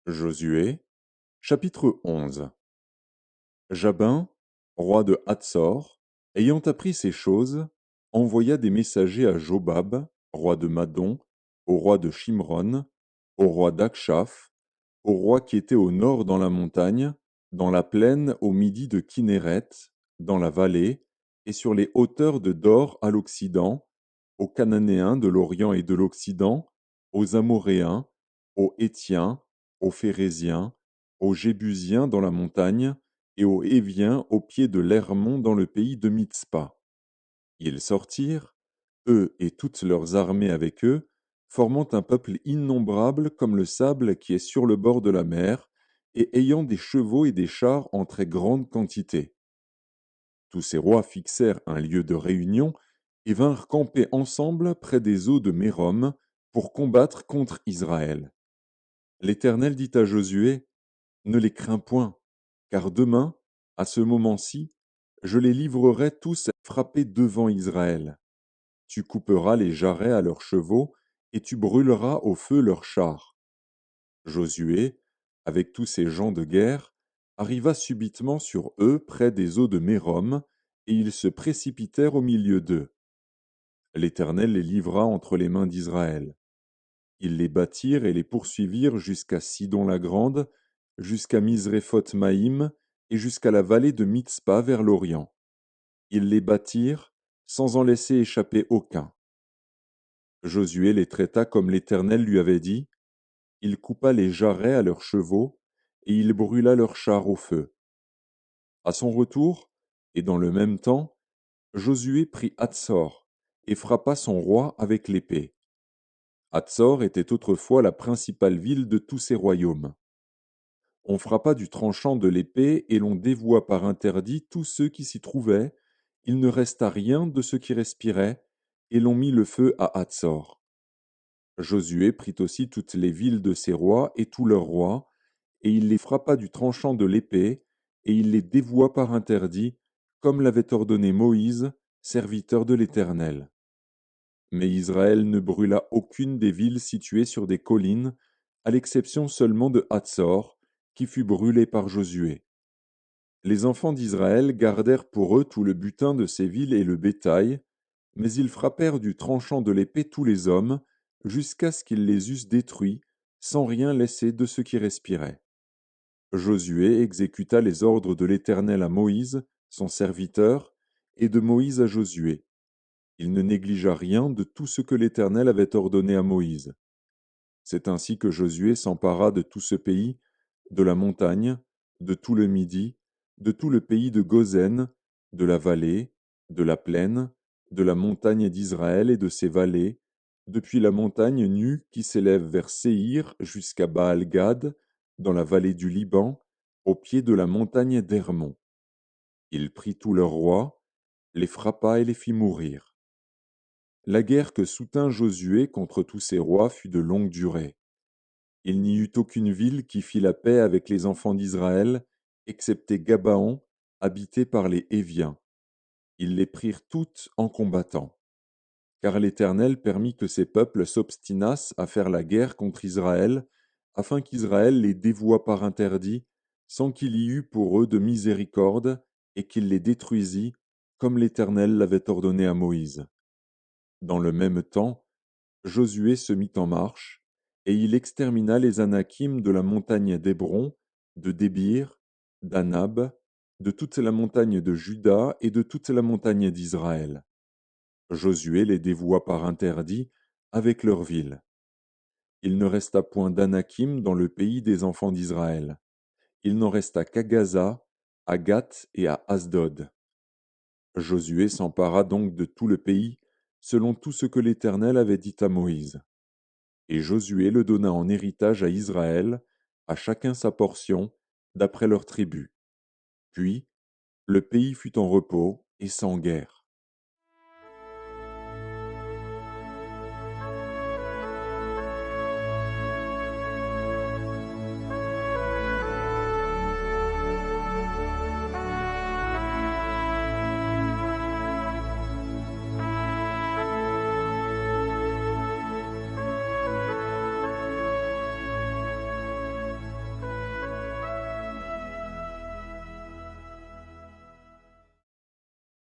Josué, chapitre 11. Jabin, roi de Hatsor, ayant appris ces choses, envoya des messagers à Jobab, roi de Madon, au roi de Shimron, au roi d'Akshaph, au roi qui était au nord dans la montagne, dans la plaine au midi de Kinéret, dans la vallée, et sur les hauteurs de Dor à l'occident, aux Cananéens de l'Orient et de l'Occident, aux Amoréens, aux Hétiens, aux Phéréziens, aux Jébusiens dans la montagne, et aux Héviens au pied de l'Hermon dans le pays de Mitzpa. Ils sortirent, eux et toutes leurs armées avec eux, formant un peuple innombrable comme le sable qui est sur le bord de la mer, et ayant des chevaux et des chars en très grande quantité. Tous ces rois fixèrent un lieu de réunion et vinrent camper ensemble près des eaux de Mérom pour combattre contre Israël. L'Éternel dit à Josué, ne les crains point, car demain, à ce moment-ci, je les livrerai tous frappés devant Israël. Tu couperas les jarrets à leurs chevaux, et tu brûleras au feu leurs chars. Josué, avec tous ses gens de guerre, arriva subitement sur eux près des eaux de Mérom, et ils se précipitèrent au milieu d'eux. L'Éternel les livra entre les mains d'Israël. Ils les battirent et les poursuivirent jusqu'à Sidon-la-Grande, jusqu'à Misréphoth-Maïm, et jusqu'à la vallée de Mitzpa vers l'Orient. Ils les battirent, sans en laisser échapper aucun. Josué les traita comme l'Éternel lui avait dit. Il coupa les jarrets à leurs chevaux, et il brûla leurs chars au feu. À son retour, et dans le même temps, Josué prit Hatsor, et frappa son roi avec l'épée. Hatsor était autrefois la principale ville de tous ses royaumes. On frappa du tranchant de l'épée, et l'on dévoua par interdit tous ceux qui s'y trouvaient. Il ne resta rien de ceux qui respiraient, et l'on mit le feu à Hatsor. Josué prit aussi toutes les villes de ses rois et tous leurs rois, et il les frappa du tranchant de l'épée, et il les dévoua par interdit, comme l'avait ordonné Moïse, serviteur de l'Éternel. Mais Israël ne brûla aucune des villes situées sur des collines, à l'exception seulement de Hatsor, qui fut brûlée par Josué. Les enfants d'Israël gardèrent pour eux tout le butin de ces villes et le bétail, mais ils frappèrent du tranchant de l'épée tous les hommes, jusqu'à ce qu'ils les eussent détruits, sans rien laisser de ceux qui respiraient. Josué exécuta les ordres de l'Éternel à Moïse, son serviteur, et de Moïse à Josué. Il ne négligea rien de tout ce que l'Éternel avait ordonné à Moïse. C'est ainsi que Josué s'empara de tout ce pays, de la montagne, de tout le Midi, de tout le pays de Gozen, de la vallée, de la plaine, de la montagne d'Israël et de ses vallées, depuis la montagne nue qui s'élève vers Séhir jusqu'à Baal-Gad, dans la vallée du Liban, au pied de la montagne d'Hermon. Il prit tous leurs rois, les frappa et les fit mourir. La guerre que soutint Josué contre tous ces rois fut de longue durée. Il n'y eut aucune ville qui fit la paix avec les enfants d'Israël, excepté Gabaon, habité par les Héviens. Ils les prirent toutes en combattant. Car l'Éternel permit que ces peuples s'obstinassent à faire la guerre contre Israël, afin qu'Israël les dévouât par interdit, sans qu'il y eût pour eux de miséricorde, et qu'il les détruisît, comme l'Éternel l'avait ordonné à Moïse. Dans le même temps, Josué se mit en marche, et il extermina les Anakim de la montagne d'Hébron, de Débir, d'Anab, de toute la montagne de Juda et de toute la montagne d'Israël. Josué les dévoua par interdit avec leurs villes. Il ne resta point d'Anakim dans le pays des enfants d'Israël. Il n'en resta qu'à Gaza, à Gath et à Asdod. Josué s'empara donc de tout le pays, selon tout ce que l'Éternel avait dit à Moïse. Et Josué le donna en héritage à Israël, à chacun sa portion, d'après leurs tribus. Puis, le pays fut en repos et sans guerre.